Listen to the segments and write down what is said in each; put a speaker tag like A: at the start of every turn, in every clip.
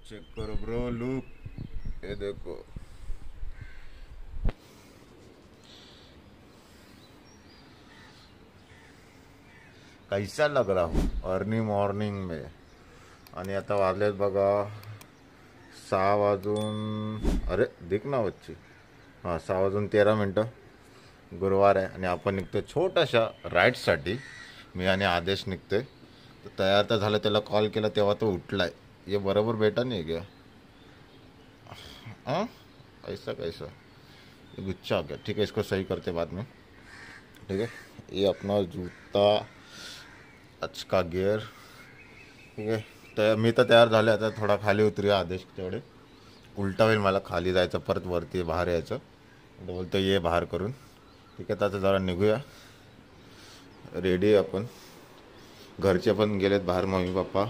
A: Check करो bro look, ये देखो कैसा लग रहा हूँ अर्ली मॉर्निंग में. आणि आता वाजलेत बघा 6 वाजून, अरे देख ना बच्ची, हां 6 वाजून 13 मिनटं. गुरुवार आहे आणि आपण निघतो छोट्याशा राईडसाठी. मी आणि आदेश निघतोय. तर तयार तर झालं, त्याला कॉल केला तेव्हा तो उठलाय. ये बरोबर बेटा नहीं गया. हाँ ऐसा कैसा, ये गुच्छा आ गया. ठीक है, इसको सही करते बाद में. ठीक है, ये अपना जूता, अच्छा गियर. ठीक आहे, तर मी तर तयार झाले. आता थोडा खाली उतरूया. आदेश तेवढे उलटा होईल मला खाली जायचं, परत वरती बाहेर यायचं. बोलतो ये बाहेर करून. ठीक आहे, तर आता जरा निघूया. रेडी आहे आपण. घरचे पण गेलेत बाहेर, मम्मी पप्पा.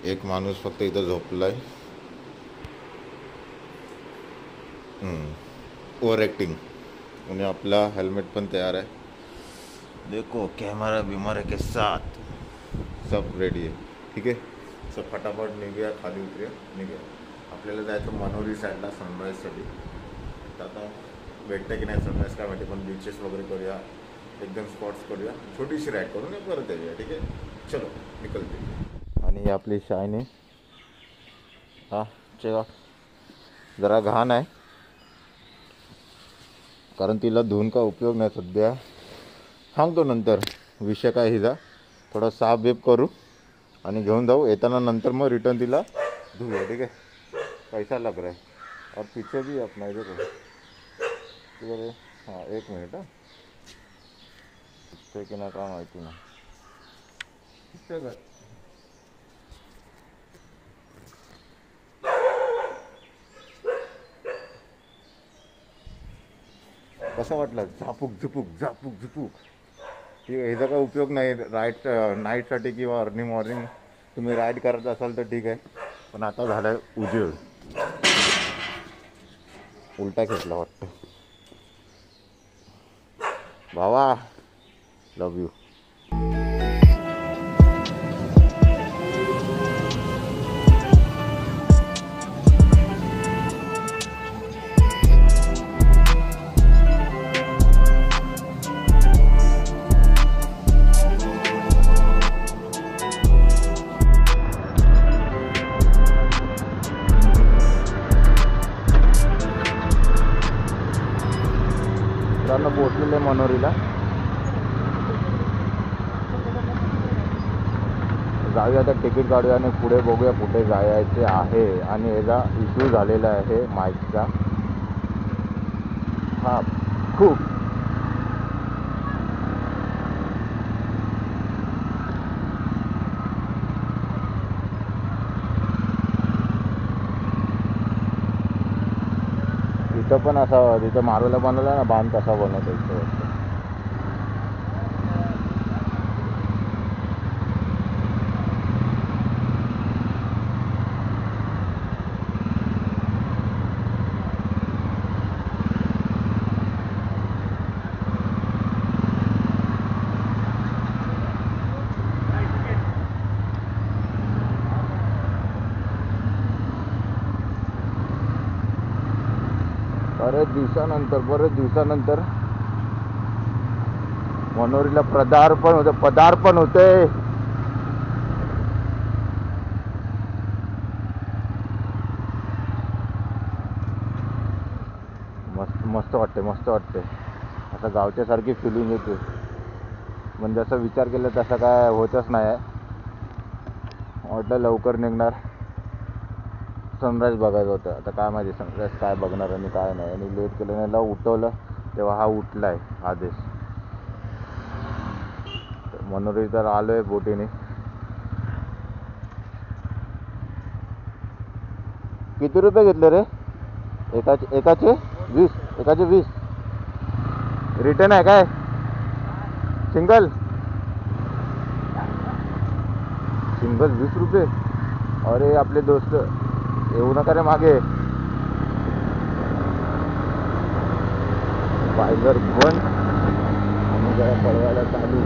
A: एक माणूस फक्त इथं झोपलाय. Over acting. आणि आपला हेल्मेट पण तयार आहे. देखो कॅमेरा बिमारे के साथ सब रेडी आहे. ठीक आहे, सब फटाफट निघूया, खाली उतरूया, निघूया. आपल्याला जायचं मनोरी साईडला सनराईजसाठी. आता भेटतं की नाही सनराईज काय माहिती, पण बीचेस वगैरे करूया, एकदम स्पॉट्स करूया, छोटीशी राईड करून परत येऊया. ठीक आहे, चलो निकलते. आणि ही आपली शायनी. हां चेक, जरा घाण आहे कारण तिला धुवून का उपयोग नाही सध्या. सांगतो नंतर विषय काय हिचा. थोडा साफ बेप करू आणि घेऊन जाऊ. येताना नंतर मग रिटर्न तिला धुऊया. ठीक आहे, कैसा लग रहा है. और पीछे भी अपना इधर इधर. हाँ एक मिनिट. हां इथे की ना काय माहिती नाही. कसं वाटलं, झापूक झुपूक झापूक झुपूक. ठीक आहे, ह्याचा काय उपयोग नाही राईड नाईटसाठी किंवा अर्ली मॉर्निंग तुम्ही राईड करत असाल तर ठीक आहे. पण आता झालं आहे उजेड. उलटा घेतला वाटतं. भावा लव यू. पोहोचलेले मनोरीला. जाऊया आता, तिकीट काढूया आणि पुढे बघूया कुठे जायचे आहे. आणि याचा इश्यू झालेला आहे माईकचा. हा खूप. इथं पण असा, तिथं मारूला बनवला ना बांध, कसा बनवतो इथं. बरेच दिवसानंतर मनोरीला पदार्पण होते. मस्त वाटते. असं गावच्या सारखी फिलिंग येते. म्हणजे असं विचार केला तसं काय होतच नाही आहे. वाटलं लवकर निघणार, सनराईज बघायचं होतं. आता काय माहिती सनराईज काय बघणार आणि काय नाही. आणि लेट केलं नाही, उठवलं तेव्हा हा उठला आहे आदेश. मनोरी तर आलो आहे बोटीने. किती रुपये घेतले रे एकाचे 20. रिटर्न आहे काय सिंगल 20 रुपये. अरे आपले दोस्त येऊ नका रे मागे. बायगर बंद आणि जरा पळवायला चालू.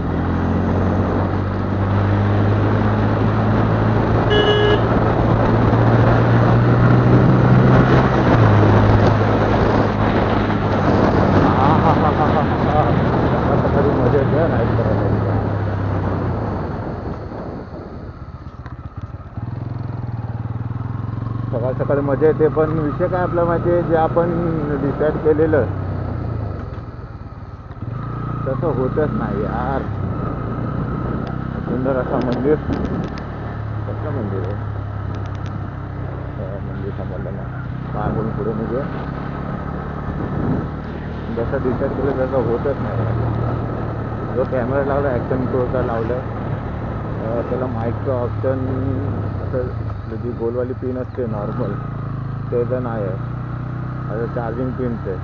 A: सकाळ सकाळी मजा येते, पण विषय काय आपला माहिती आहे, जे आपण डिसाईड केलेलं तसं होतच नाही यार. सुंदर असा मंदिर, कसलं मंदिर आहे, मंदिर समजलं ना काय बोलून पुढे निघे. जसं डिसाईड केलं तसं होतच नाही. जो कॅमेरा लावला ॲक्शन प्रोचा लावला त्याला माईकचं ऑप्शन असं जी गोलवाली पिन असते नॉर्मल ते तर नाही आहे, असं चार्जिंग पिनचं आहे.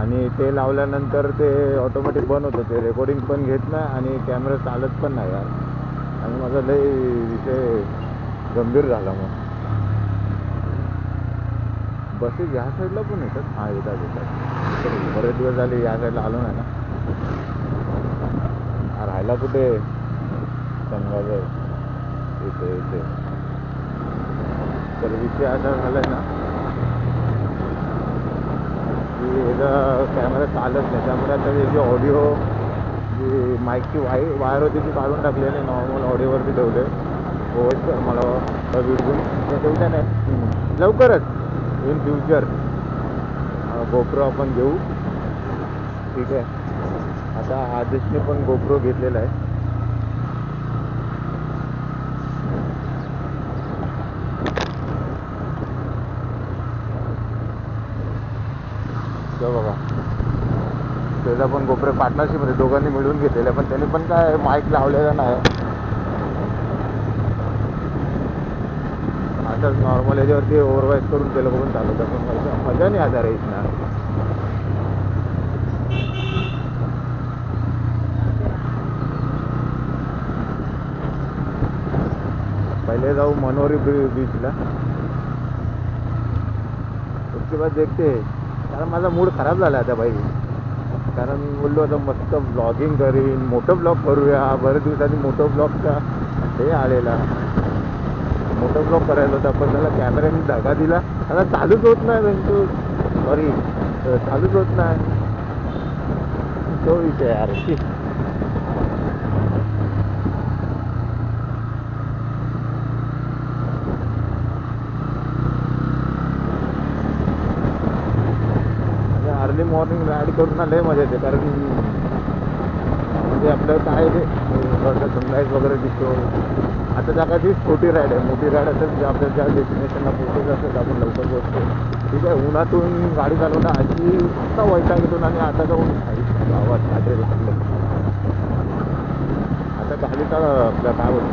A: आणि ते लावल्यानंतर ते ऑटोमॅटिक बंद होतं, ते रेकॉर्डिंग पण घेत नाही आणि कॅमेरा चालत पण नाही यार. आणि माझा लई विषय गंभीर झाला. मग बसेस ह्या साईडला पण येतात. हां येतात. बरेच दिवस झाले या साईडला आलो नाही ना. राहायला कुठे संघाचं इथे इथे. तर विषय असा झाला आहे ना की याचा कॅमेरा चालत नाही, त्यामुळे आता याची ऑडिओ जी माईकची वायर होती ती काढून टाकली आणि नॉर्मल ऑडिओवरती ठेवले. होय सर मला विडून ठेवता नाही. लवकरच इन फ्युचर गोप्रो आपण घेऊ. ठीक आहे. आता आदेशने पण गोप्रो घेतलेला आहे. बघा त्याचा पण गोप्रो पार्टनरशिपमध्ये दोघांनी मिळून घेतलेला, पण त्याने पण काय माईक लावलेला नाही. असंच नॉर्मल याच्यावरती ओव्हरवाईज करून ते लोक पण चालवतात, पण मजा नाही आता रे इथं. पहिले जाऊ मनोरी बीचला, उसके बाद देखते. कारण माझा मूड खराब झाला आता भाई. कारण बोललो आता मस्त ब्लॉगिंग करीन, मोठं ब्लॉग करूया. बरेच दिवसांनी मोठं ब्लॉगचा हे आलेला, मोठं ब्लॉग करायला होता, पण त्याला कॅमेऱ्याने धगा दिला. आता चालूच होत नाही म्हणजे सॉरी चालूच होत नाही तो विषय यार. अर्ली मॉर्निंग राईड करून ना लय मजा येते. कारण म्हणजे आपलं काय ते सनराईज वगैरे दिसतो. आता जागाची छोटी राईड आहे, मोठी राईड असेल म्हणजे आपल्या ज्या डेस्टिनेशनला पोहोचायचं असेल तर आपण लवकर पोहोचतो. ठीक आहे. उन्हातून गाडी चालवणं अशी नुसता वैताग येतो आणि आता जाऊन गावात काटेल चाललं. आता गाडीचा आपल्या काय बोलतो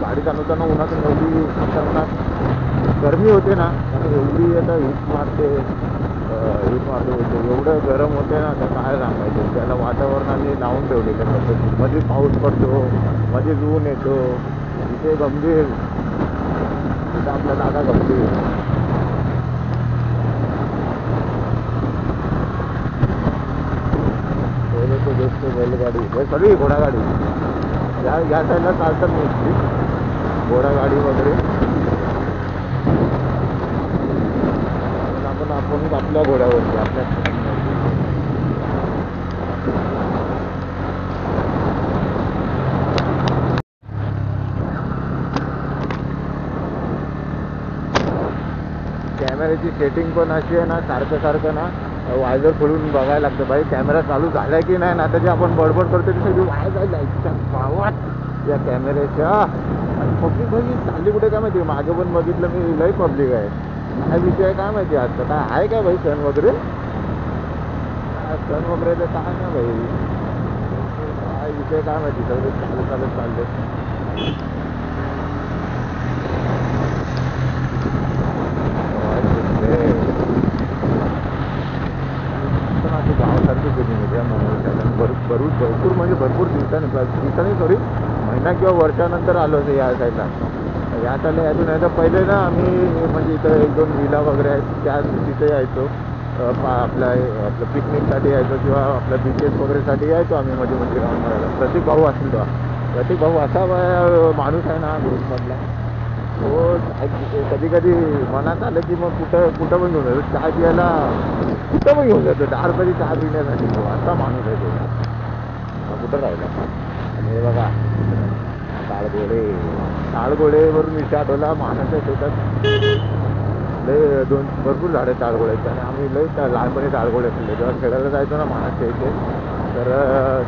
A: गाडी चालवताना उन्हातून एवढी खतरनाक गरमी होते ना, एवढी आता हीट मारते होते, एवढं गरम होते ना. आता काय सांगायचं, त्याला वातावरणाने लावून ठेवलेल्या पद्धती. मध्ये पाऊस पडतो, मध्ये ऊन येतो. इथे गंभीर, इथं आपला दादा गंभीर. पहिले तो दिसतो बैलगाडी, सगळी घोडागाडी या साईडला चालतात मोस्टली, घोडागाडी वगैरे. आपण आपल्या घोड्यावरती आपल्या कॅमेऱ्याची सेटिंग पण अशी आहे ना, सारखं ना वायझर खोलून बघायला लागतं भाई कॅमेरा चालू झाला की नाही. ना त्याची आपण बडबड करतो ती सगळी वाया जायच्या भावात या कॅमेऱ्याच्या. आणि पब्लिक भाई चालली कुठे काय माहिती. मागे पण बघितलं मी, लई पब्लिक आहे. काय विषय काय माहिती आजचा, काय आहे काय भाई सण वगैरे, सण वगैरे तर काय ना भाई, काय विषय काय माहिती. सगळे चालत चालले. गावासारखी फिलिंग होती या मनोरंजन. भरपूर म्हणजे भरपूर दिवसांनी सॉरी महिना किंवा वर्षानंतर आलो होतो या साईडला. या साईडला यायचो नाही तर पहिले ना आम्ही म्हणजे इथं 1-2 विला वगैरे आहेत त्या तिथे यायचो. आपलं पिकनिकसाठी यायचो किंवा आपल्या बीचेस वगैरेसाठी यायचो आम्ही मध्ये राऊंड मारायला. प्रतीक भाऊ असेल तेव्हा. प्रतीक भाऊ असा माणूस आहे ना ग्रुपमधला, तो कधी कधी मनात आलं की मग कुठं पण घेऊन जातो. चहा प्यायला कुठं पण घेऊन जातो, 10 रुपयाची चहा पिण्यासाठी. तो असा माणूस आहे तो. कुठं राहिला. आणि हे बघा काळघोडे ताळगोळेवरून विषय आठवला. मानाच्या शेतात लय भरपूर झाडं ताळगोळ्याची आणि आम्ही लय लहानपणी ताळगोळे खाल्ले. जेव्हा खेळायला जायचो ना मानाच्या इथे, तर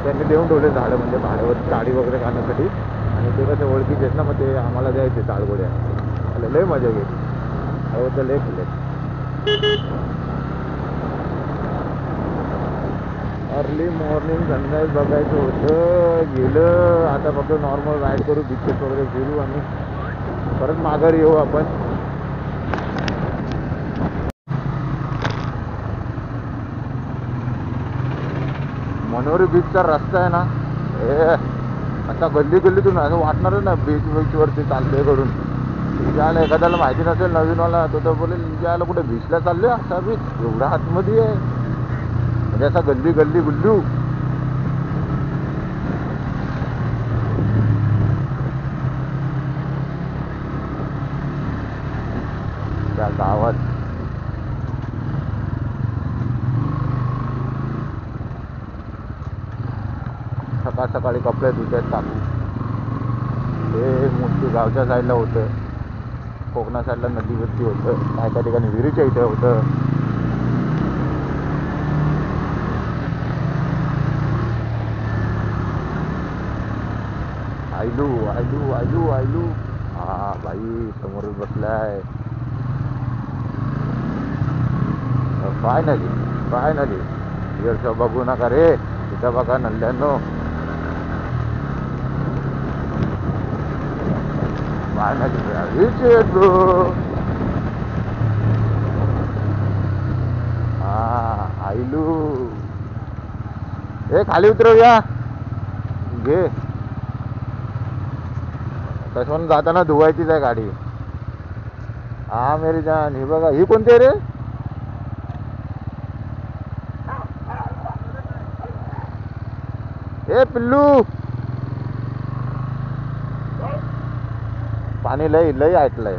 A: त्यांनी देऊन ठेवले झाडं, म्हणजे भाड्यावर गाडी वगैरे खाण्यासाठी. आणि ते कसं ओळखीचे आहेत ना, मग ते आम्हाला द्यायचे ताळगोळ्या. त्याला लय मजा गेली. तर लय खाल्ले. अर्ली मॉर्निंग सनराईज बघायचं होतं, गेलं. आता फक्त नॉर्मल राईड करू, बीचेस वगैरे फिरू आणि परत माघारी येऊ आपण. मनोरी बीचचा रस्ता आहे ना, आता गल्ली गल्लीतून असं वाटणारच ना बीचवरती चालतोय करून. ज्याला एखाद्याला माहिती नसेल नवीनवाला, तो तर बोलेल ज्याला कुठे बीचला चाललोय, असा बीच एवढा आतमध्ये आहे, म्हणजे असा गल्ली गल्ली गुल्लू. त्या गावात सकाळ सकाळी कपडे धुत्यात टाकू. ते मोठी गावच्या साईडला होतं, कोकणा साईडला नदीवरती होतं, काय त्या ठिकाणी विहिरीच्या इथे होतं. आयलू आयलू आयलू आयलू. हा बाई समोरच बसलाय. Finally finally. इकडचं बघू नका रे, तिथं बघा नल्ल्यांनो. Finally bro. हा आयलू. हे खाली उतरवूया घे. तसं जाताना धुवायचीच आहे गाडी. हा मेरी जान. ही बघा, ही कोणती आहे रे? ए पिल्लू, पाणी लय लय ऐकलंय.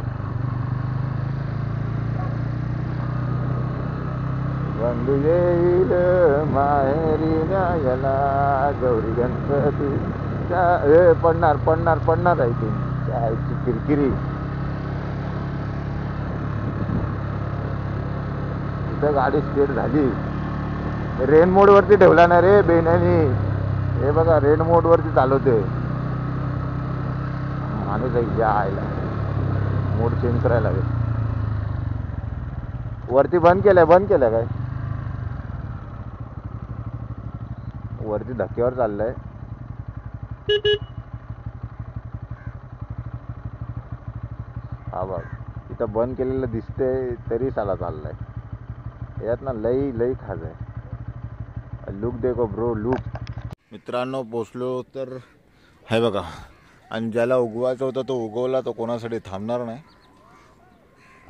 A: बंधू येईल माहेरी न्यायला, गौरी गणपती. हे पडणार पडणार पडणार आहे ती त्याची किरकिरी. इथं गाडी स्पीड झाली. रेन मोड वरती ठेवला ना रे बेन्यानी. हे बघा रेन मोड वरती चालवते माणूस. आयला मोड चेंज करायला लागेल. वरती बंद केलंय, बंद केलंय काय? वरती धक्क्यावर चाललंय. हा बघ, इथं बंद केलेलं दिसतंय तरी साला चाललाय. यात ना लई लई खाज आहे. लुक देखो ब्रो, लुक. मित्रांनो पोचलो तर हे बघा. आणि ज्याला उगवायचा होता तो उगवला, तो कोणासाठी थांबणार नाही.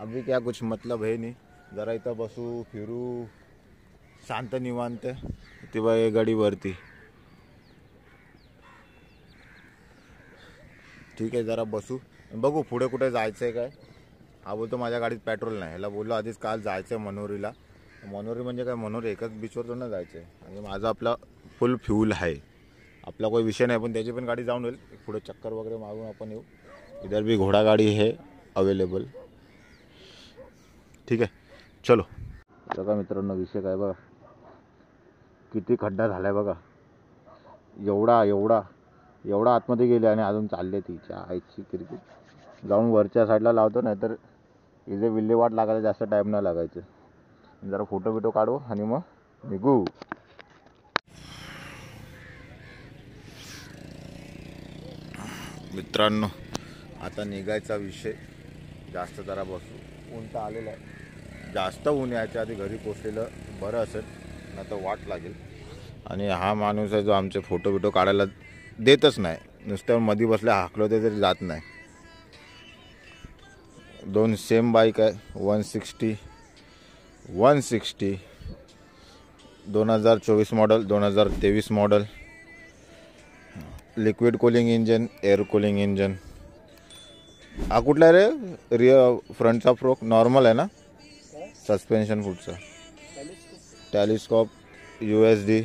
A: अभी क्या कुछ मतलब है नहीं. जरा इथं बसू, फिरू, शांत निवांत. ती बघ गाडी वरती. ठीक आहे, जरा बसू, बघू पुढे कुठे जायचं आहे काय. हा बोलतो माझ्या गाडीत पेट्रोल नाही. ह्याला बोललो आधीच काल जायचं आहे मनोरीला. मनोरी म्हणजे काय, मनोरी एकच बीचवर ना जायचं आहे. आणि माझा आपला फुल फ्यूल आहे, आपला कोई विषय नाही. पण त्याची पण गाडी जाऊन येईल. पुढे चक्कर वगैरे मारून आपण येऊ. इधर भी घोडा गाडी है अवेलेबल. ठीक आहे, चलो. बघा मित्रांनो विषय काय बघा, किती खड्डा झालाय बघा. एवढा एवढा एवढा आतमध्ये गेले आणि अजून चालले. तिच्या आईची किरकिर. जाऊन वरच्या साईडला लावतो, नाहीतर इथे विल्हेवाट लागायला जास्त टाईम नाही लागायचं. जरा फोटो बिटो काढू आणि मग निघू. मित्रांनो आता निघायचा विषय. जास्त जरा बसू, ऊन तर आलेलं आहे. जास्त ऊन यायच्या आधी घरी पोचलेलं बरं असेल, नाही तर वाट लागेल. आणि हा माणूस आहे जो आमचे फोटो बिटो काढायला देतच नाही. नुसतं मध्ये बसल्या हाकलो ते तरी जात नाही. दोन सेम बाईक आहे. 160 2024 model, 2023 model. Liquid cooling engine, air cooling engine. हा कुठला आहे रे? रिअर फ्रंटचा फ्रोक नॉर्मल आहे ना? सस्पेन्शन फूडचा टेलिस्कोप USD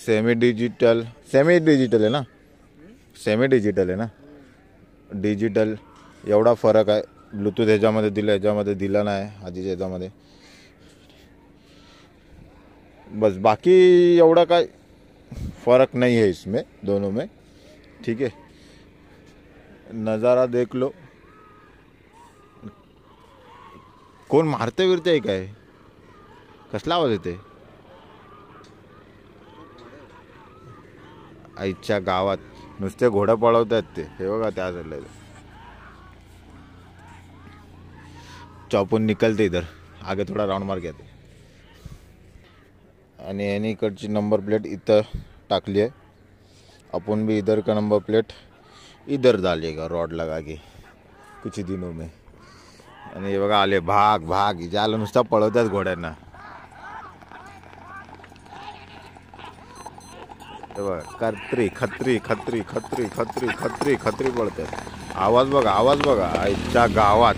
A: सेमी डिजिटल आहे ना, सेमी डिजिटल आहे ना, डिजिटल एवढा फरक आहे. ब्लूटूथ ह्याच्यामध्ये दिलं, ह्याच्यामध्ये दिला नाही आधीच्या ह्याच्यामध्ये. बस बाकी एवढा काय फ़र्क नहीं है इसमें दोनों में. ठीक है, नज़ारा देख लो. कोण मारते विरते आहे काय? कसला आवाज येते? आईच्या गावात नुसते घोडं पळवतात ते. हे बघा त्या साईडला चौपून निकलते इधर आगे थोड़ा राउंड मार के. आणि यानी इकडची नंबर प्लेट इथं टाकली आहे. अपन भी इधर का नंबर प्लेट इधर डालेगा रॉड लगा के कुछ दिनों में. आणि हे बघा आले भाग भाग ज्याला नुसता पळवतात घोड्यांना. हे बघा खत्री खत्री खत्री खत्री खत्री खत्री खत्री पळतात. आवाज बघा आईच्या गावात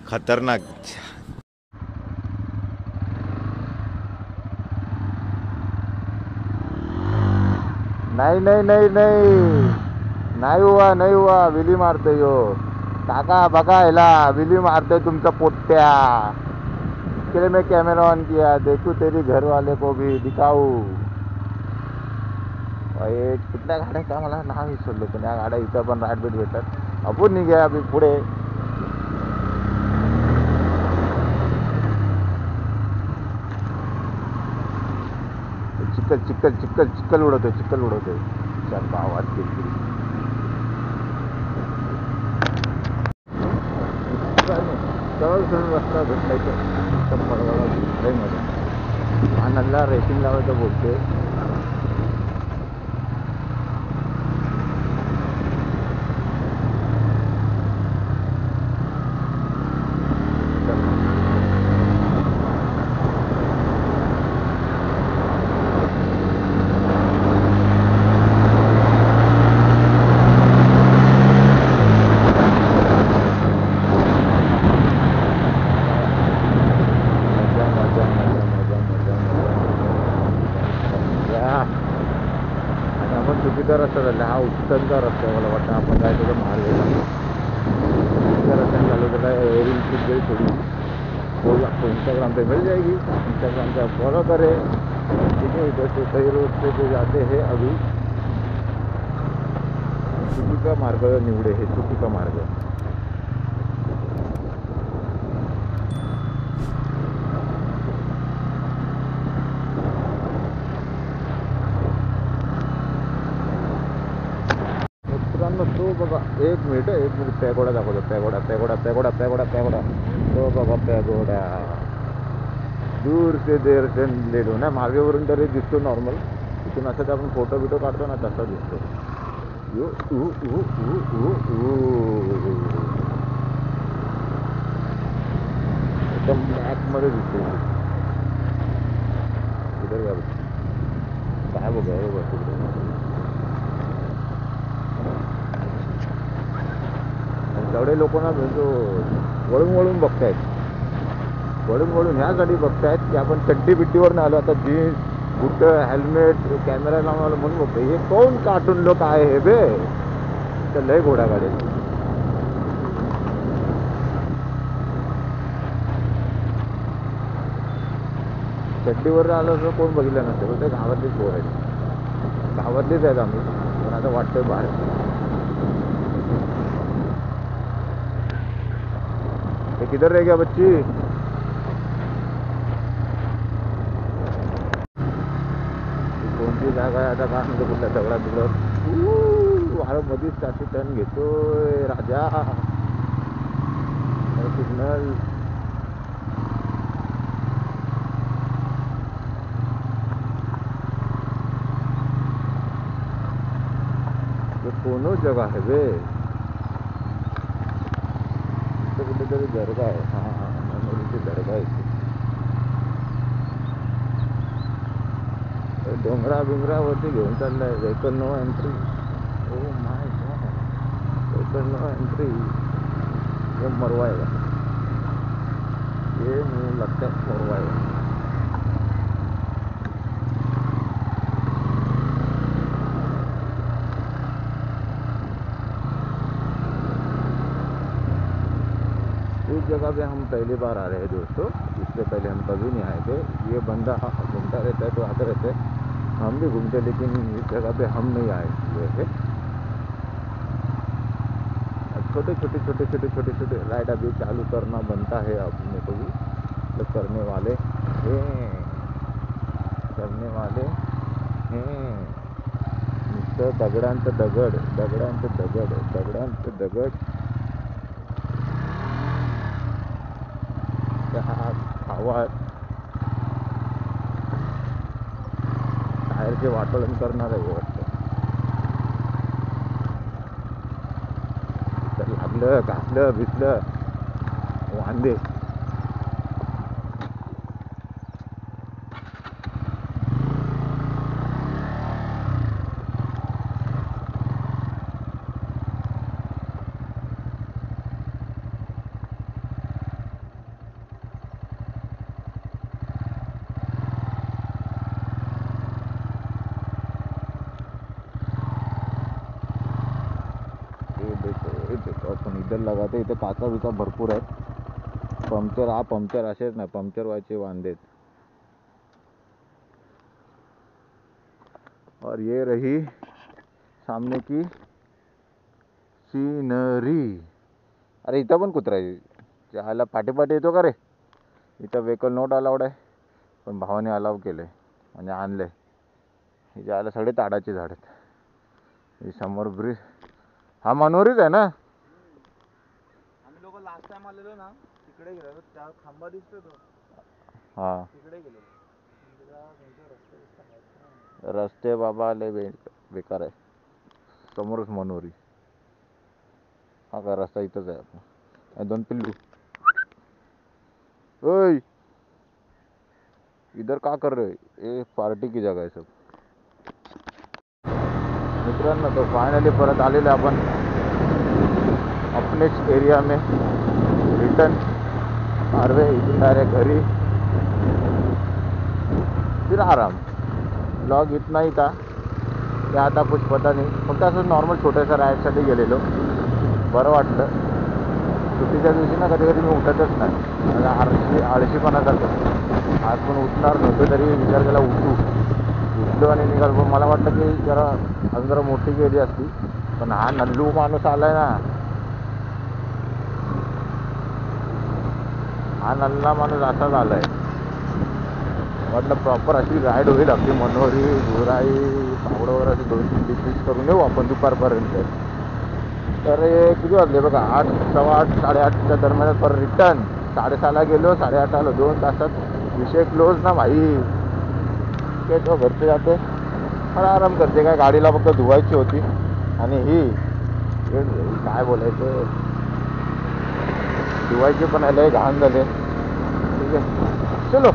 A: खतरनाक. नाही हुआ विली मारते यो काका. बघा ह्याला विली मारते तुमचा पोट्या. इसके लिए मैं कैमरा ऑन किया. देखू तेरी घर वाले को भी दिखाऊ. कुठल्या गाड्या का मला नाव विसरलो, पण या गाड्या इथं पण राईट बीट भेटतात. आपण निघ्या अभि पुढे. चिक्कल उडवतोय गावात. सहज रस्ता भेटलायचं मध्ये आनंदला रेसिंग लावायचं बोलते. चुकीचा रस्ता झाला हा. उत्तमचा रस्ता आहे. मला वाटतं आपण जायचं तर महालवेला चुकीच्या रस्त्याने झालं त्याला रील शूट गई थोड़ी वो आपको इंस्टाग्राम पे मिल जाएगी. इंस्टाग्राम पे फॉलो करें. ठीक है, इधर से सही रोड पे जो जाते हैं अभी चुकीचा मार्ग निवडे. हे चुकीचा मार्ग. तो बघा एक मिनिट पॅगोडा दाखवतो. पॅगोडा तो बघा पॅगोडा. दूर से दर्शन ले लो ना. मागेवरून तरी दिसतो नॉर्मल. इथून असं तर आपण फोटो बिटो काढतो ना तसा दिसतो. एकदम ब्लॅकमध्ये दिसतो. इधर काय बघा एवढे लोक ना जो वळून बघतायत. वळून ह्यासाठी बघतायत की आपण चड्डी बिड्डीवर नाही आलो. आता जीन्स बूट हेल्मेट कॅमेरा लावून म्हणून बघतोय. हे कोण कार्टून लोक आहे हे बे. तर लय घोडा गाडी. चड्डीवर आलो तर कोण बघितलं नसतं. बोलते गावातलीच पोर आहेत. गावातलीच आहेत आम्ही. पण आता वाटतंय बाहेर. किधर रह गया बच्ची? कोणती जागा आहे आता काय म्हणतो. कुठल्या दगडा बिगडत वाळ मध्येच ताशी टर्न घेतोय राजा. सिग्नल कोनो जगह है बे. कुठेतरी दर्गा आहे. हां मेमोरीची दर्गा आहे. डोंगरावरती घेऊन चाललाय. Vehicle no entry. Oh my God. Vehicle no entry. ये मरवाएगा. ये मुझे लगता है मरवाएगा. जगह पे हम पहली बार आ रहे हैं दोस्तों, इससे पहले हम कभी नहीं आए थे। ये बंदा घूमता रहता है तो आते रहते हैं, हम भी घूमते, लेकिन इस जगह पे हम नहीं आए हुए थे। छोटे छोटे छोटे छोटे छोटे छोटे राइड अभी चालू करना बनता है अपने को भी, तो करने वाले हैं, करने वाले हैं। नुसतं दगडांचं दगड, दगडांचं दगड, दगडांचं दगड, त्या आवाज टायरचे वाटोळण करणार आहे वाटतं. तर लागलं घासलं भिसलं वांदे. आपण इधर लगाते, इथे काचा बिचा भरपूर आहेत. पंक्चर असेच नाही, पंक्चर व्हायचे वांदेत. और ये रही सामने की सीनरी. अरे इथं पण कुत्रा आहे, त्याला पाठीपाठी येतो का रे. इथं व्हेकल नॉट अलाउड आहे, पण भावाने अलाव केलं म्हणजे आणलं. हिच्या आला सगळे ताडाचे झाड आहेत. ही समोर ब्रिज, हा मनोरीच आहे ना.
B: आम्ही लोक लास्ट टाइम आलेलो ना, तिकडे गेलो, त्या खांबा दिसतो तो,
A: हा
B: तिकडे गेलो.
A: रस्ते बाबा लय बेकार आहे. समोरच मनोरी. हा का रस्ता इथंच आहे आपला. दोन पिल्लू, ओय इधर का कर रहे, ये पार्टी की जगह आहे सब. मित्रांनो, तो फायनली परत आलेलो आपण अपनेच एरिया में. रिटर्न हारवे इथून डायरेक्ट घरी, फिर आराम. ब्लॉग इतना ही था, क्या आता कुछ पता नहीं. फक्त असं नॉर्मल छोट्याशा राईडसाठी गेलेलो, बरं वाटलं. सुट्टीच्या दिवशी ना कधी कधी मी उठतच नाही, आळशीपणा करतो. आज पण उठणार नव्हतं, तरी विचार केला उठलो आणि निघालो. पण मला वाटलं की अजून जरा मोठी गेली असती, पण हा नल्लू माणूस आलाय ना, हा नल्ला माणूस असाच आलाय. म्हटलं प्रॉपर अशी राईड होईल आपली. मनोरी, गोराई, पावडवर असे 2-3 डिस्ट्रिक्ट करून येऊ आपण दुपारपर्यंत. तर हे किती वाजले बघा, 8, 8:15, 8:30च्या दरम्यान. पर रिटर्न 6:30ला गेलो, 8:30 आलो. 2 तासात विषय क्लोज ना भाई. ते तो घरचे जाते, मला आराम करते. काय गाडीला फक्त धुवायची होती. आणि ही काय बोलायचं, धुवायची पण आले, घाण झाले. ठीक आहे, चलो.